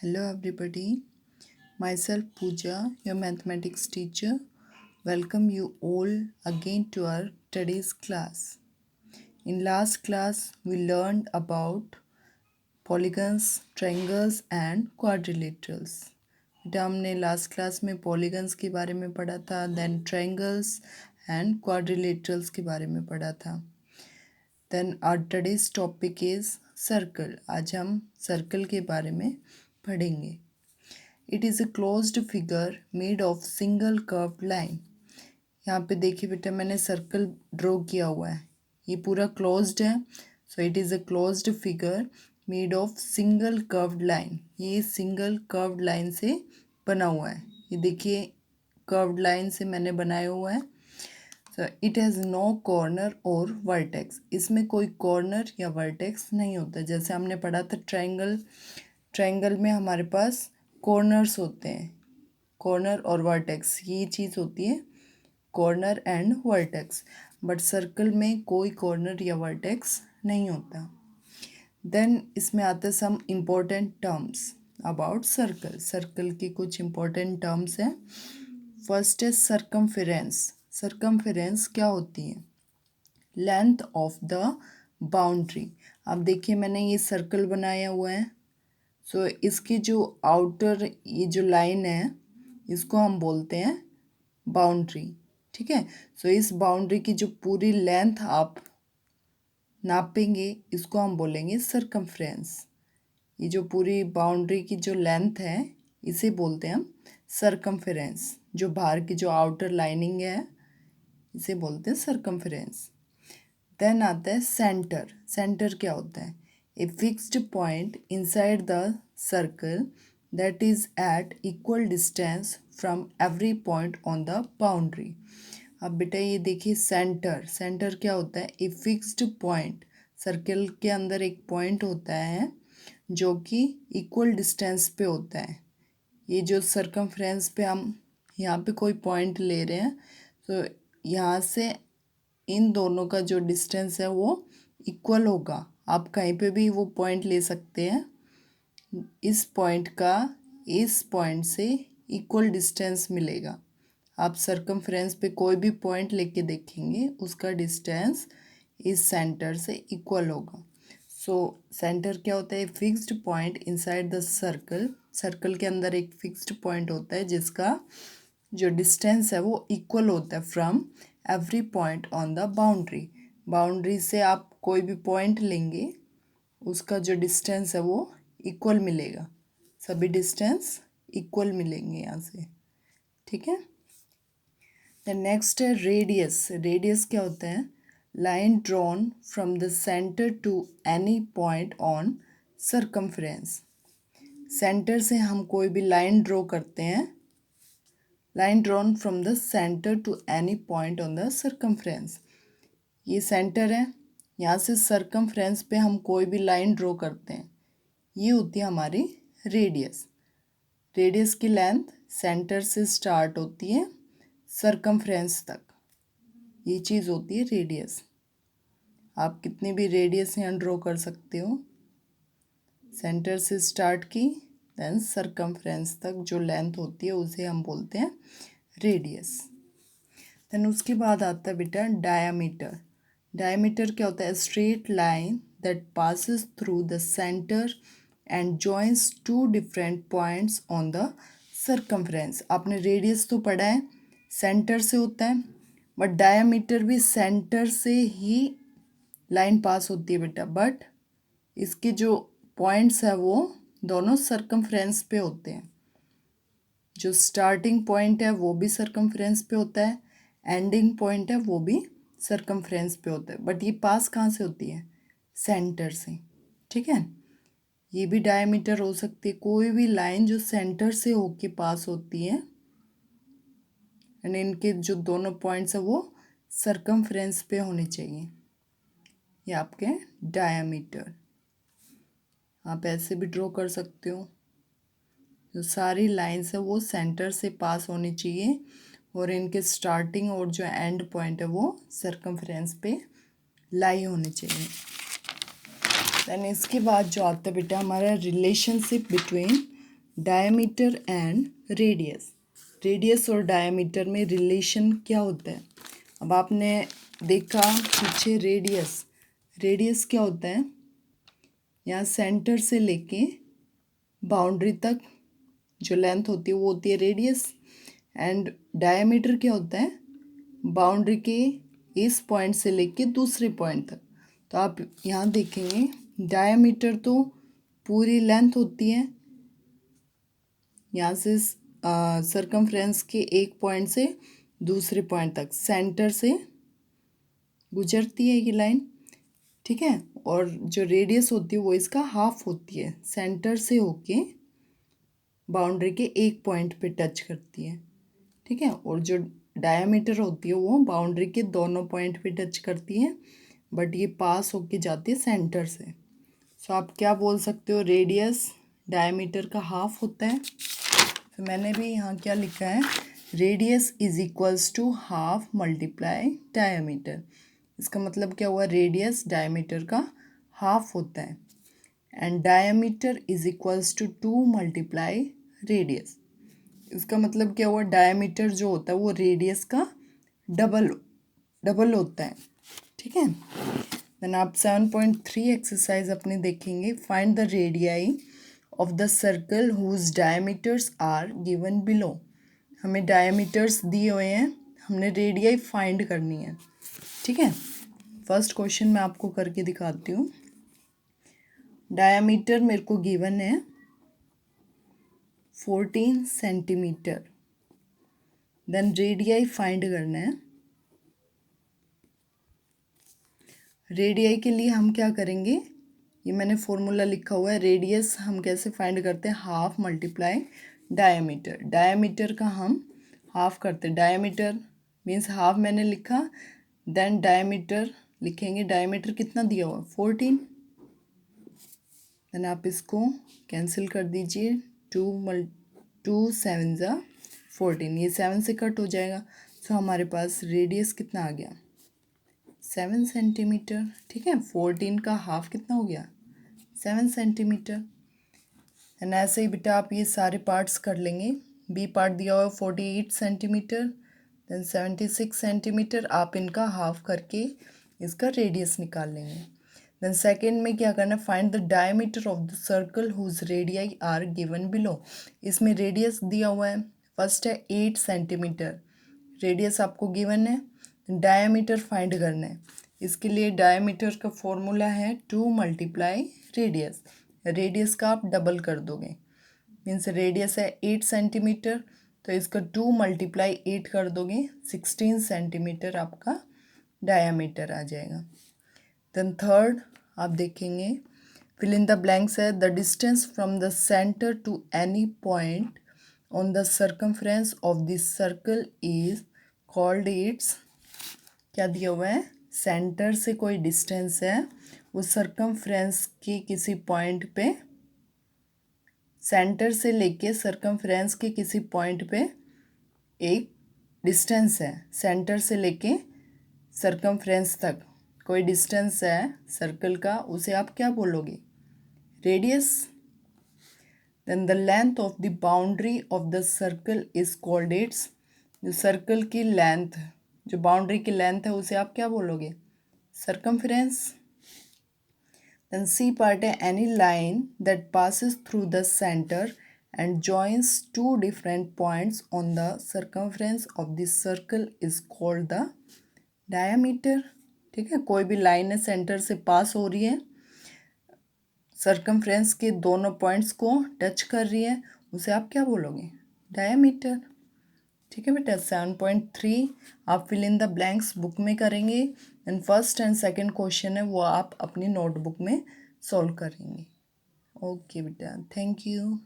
Hello everybody, myself Pooja, your mathematics teacher. Welcome you all again to our today's class. In last class, we learned about polygons, triangles and quadrilaterals. बेटा हमने last class में polygons के बारे में पढ़ा था, then triangles and quadrilaterals के बारे में पढ़ा था. Then our today's topic is circle. आज हम सर्कल के बारे में पढ़ेंगे. It is a closed figure made of single curved line. यहाँ पे देखिए बेटा मैंने सर्कल ड्रॉ किया हुआ है, ये पूरा क्लोज्ड है. So it is a closed figure made of single curved line. ये सिंगल कर्व्ड लाइन से बना हुआ है. ये देखिए कर्व्ड लाइन से मैंने बनाया हुआ है. So it has no corner और वर्टेक्स. इसमें कोई कॉर्नर या वर्टेक्स नहीं होता. जैसे हमने पढ़ा था ट्रायंगल, ट्रायंगल में हमारे पास कॉर्नर्स होते हैं, कॉर्नर और वर्टेक्स, ये चीज़ होती है corner and vertex. But circle में कोई कॉर्नर या वर्टेक्स नहीं होता. देन इसमें आते some important terms about circle. Circle की कुछ इम्पोर्टेंट टर्म्स हैं. फर्स्ट है सर्कमफेरेंस. सर्कमफेरेंस क्या होती है? Length of the boundary. अब देखिए मैंने ये सर्कल बनाया हुआ है. सो इसकी जो आउटर ये जो लाइन है इसको हम बोलते हैं बाउंड्री. ठीक है. सो इस बाउंड्री की जो पूरी लेंथ आप नापेंगे इसको हम बोलेंगे सर्कमफ्रेंस. ये जो पूरी बाउंड्री की जो लेंथ है इसे बोलते हैं हम सर्कमफ्रेंस. जो बाहर की जो आउटर लाइनिंग है इसे बोलते हैं सर्कमफ्रेंस. देन आता है सेंटर. सेंटर क्या होता है? A fixed point inside the circle that is at equal distance from every point on the boundary. अब बेटा ये देखिए सेंटर. सेंटर क्या होता है? A fixed point. सर्कल के अंदर एक पॉइंट होता है जो कि इक्वल डिस्टेंस पे होता है. ये जो सर्कमफ्रेंस पे हम यहाँ पे कोई पॉइंट ले रहे हैं तो यहाँ से इन दोनों का जो डिस्टेंस है वो इक्वल होगा. आप कहीं पे भी वो पॉइंट ले सकते हैं. इस पॉइंट का इस पॉइंट से इक्वल डिस्टेंस मिलेगा. आप सर्कमफ्रेंस पे कोई भी पॉइंट लेके देखेंगे उसका डिस्टेंस इस सेंटर से इक्वल होगा. सो सेंटर क्या होता है? Fixed point inside the circle. Circle के अंदर एक फिक्स्ड पॉइंट होता है जिसका जो डिस्टेंस है वो इक्वल होता है from every point on the boundary. Boundary से आप कोई भी पॉइंट लेंगे उसका जो डिस्टेंस है वो इक्वल मिलेगा. सभी डिस्टेंस इक्वल मिलेंगे यहाँ से. ठीक है. द नेक्स्ट है रेडियस. रेडियस क्या होता है? Line drawn from the centre to any point on circumference. Centre से हम कोई भी लाइन ड्रॉ करते हैं. Line drawn from the centre to any point on the circumference. ये सेंटर है, यहाँ से सर्कमफ्रेंस पे हम कोई भी लाइन ड्रॉ करते हैं. ये होती है हमारी रेडियस. रेडियस की लेंथ सेंटर से स्टार्ट होती है सर्कमफ्रेंस तक. ये चीज़ होती है रेडियस. आप कितनी भी रेडियस यहाँ ड्रॉ कर सकते हो. सेंटर से स्टार्ट की देन सर्कमफ्रेंस तक जो लेंथ होती है उसे हम बोलते हैं रेडियस. देन उसके बाद आता है बेटा डायामीटर. डायामीटर क्या होता है? Straight line that passes through the centre and joins two different points on the circumference. आपने रेडियस तो पढ़ा है सेंटर से होता है, बट डायामीटर भी सेंटर से ही लाइन पास होती है बेटा. बट इसके जो पॉइंट्स है वो दोनों सर्कमफ्रेंस पे होते हैं. जो स्टार्टिंग पॉइंट है वो भी सर्कमफ्रेंस पे होता है, एंडिंग पॉइंट है वो भी सर्कमफ्रेंस पे होता है. बट ये पास कहाँ से होती है? सेंटर से. ठीक है. ये भी डायमीटर हो सकती है, कोई भी लाइन जो सेंटर से होके पास होती है एंड इनके जो दोनों पॉइंट्स है वो सर्कमफ्रेंस पे होने चाहिए. ये आपके डायमीटर. आप ऐसे भी ड्रॉ कर सकते हो. जो सारी लाइंस है वो सेंटर से पास होनी चाहिए और इनके स्टार्टिंग और जो एंड पॉइंट है वो सर्कमफ्रेंस पे लाई होनी चाहिए. देन इसके बाद जो आता है बेटा हमारा relationship between diameter and radius. Radius और डायमीटर में रिलेशन क्या होता है? अब आपने देखा पीछे रेडियस, रेडियस क्या होता है? यहाँ सेंटर से लेके बाउंड्री तक जो लेंथ होती है वो होती है रेडियस। एंड डायमीटर क्या होता है? बाउंड्री के इस पॉइंट से लेके दूसरे पॉइंट तक। तो आप यहाँ देखेंगे डायमीटर तो पूरी लेंथ होती है, यहाँ से सरकमफ्रेंस के एक पॉइंट से दूसरे पॉइंट तक सेंटर से गुजरती है ये लाइन, ठीक है। और जो रेडियस होती है वो इसका हाफ होती है, सेंटर से होके बाउंड्री के एक पॉइंट पे टच करती है, ठीक है। और जो डायमीटर होती है वो बाउंड्री के दोनों पॉइंट पे टच करती है, बट ये पास होके जाती है सेंटर से। सो आप क्या बोल सकते हो? रेडियस डायमीटर का हाफ होता है। तो मैंने भी यहाँ क्या लिखा है? Radius is equals to half multiply diameter. इसका मतलब क्या हुआ? रेडियस डायमीटर का हाफ होता है। And diameter is equals to 2 multiply radius. इसका मतलब क्या हुआ? डायमीटर जो होता है वो रेडियस का डबल होता है, ठीक है। देन आप 7.3 एक्सरसाइज अपने देखेंगे। Find the radii of the circle whose diameters are given below. हमें डायमीटर्स दिए हुए हैं, हमने रेडियाई फाइंड करनी है, ठीक है। फर्स्ट क्वेश्चन मैं आपको करके दिखाती हूँ। डायमीटर मेरे को गिवन है 14 सेंटीमीटर। देन रेडियाई फाइंड करना है। रेडियाई के लिए हम क्या करेंगे? ये मैंने फॉर्मूला लिखा हुआ है। रेडियस हम कैसे फाइंड करते हैं? Half multiply diameter. डायमीटर का हम हाफ करते हैं। डायमीटर मीन्स हाफ मैंने लिखा, देन डायमीटर लिखेंगे। डायमीटर कितना दिया हुआ? 14। देन आप इसको कैंसिल कर दीजिए। 2 7 ज़ा 14, ये 7 से कट हो जाएगा। सो हमारे पास रेडियस कितना आ गया? 7 सेंटीमीटर, ठीक है। 14 का हाफ कितना हो गया? 7 सेंटीमीटर। एंड ऐसे ही बेटा आप ये सारे पार्ट्स कर लेंगे। बी पार्ट दिया हुआ है 48 सेंटीमीटर, देन 76 सेंटीमीटर। आप इनका हाफ करके इसका रेडियस निकाल लेंगे। देन सेकेंड में क्या करना है? Find the diameter of the circle whose radii are given below. इसमें रेडियस दिया हुआ है, फर्स्ट है 8 सेंटीमीटर, रेडियस आपको गिवन है। डायमीटर फाइंड करना है। इसके लिए डायमीटर का फॉर्मूला है 2 मल्टीप्लाई रेडियस। रेडियस का आप डबल कर दोगे, मीन्स रेडियस है 8 सेंटीमीटर, तो इसका 2 मल्टीप्लाई 8 कर दोगे, 16 सेंटीमीटर आपका डायमीटर आ जाएगा। देन थर्ड आप देखेंगे, फिल इन द ब्लैंक्स है। The distance from the centre to any point on the circumference of this circle is called its. क्या दिया हुआ है? सेंटर से कोई डिस्टेंस है, वो सर्कमफ्रेंस के किसी पॉइंट पे, सेंटर से लेके सर्कमफ्रेंस के किसी पॉइंट पे एक डिस्टेंस है। सेंटर से लेके सर्कमफ्रेंस तक कोई डिस्टेंस है सर्कल का, उसे आप क्या बोलोगे? Radius. Then the length of the boundary of the circle is called its. जो सर्कल की लेंथ, जो बाउंड्री की लेंथ है, उसे आप क्या बोलोगे? सर्कमफ्रेंस। देन सी पार्ट है, any line that passes through the centre and joins two different points on the circumference of this circle is called the diameter, ठीक है। कोई भी लाइन है सेंटर से पास हो रही है, सर्कमफ्रेंस के दोनों पॉइंट्स को टच कर रही है, उसे आप क्या बोलोगे? डायमीटर, ठीक है बेटा। 7.3 आप fill in the blanks book में करेंगे, and first and second question है वो आप अपनी नोटबुक में सॉल्व करेंगे। ओके बेटा, थैंक यू।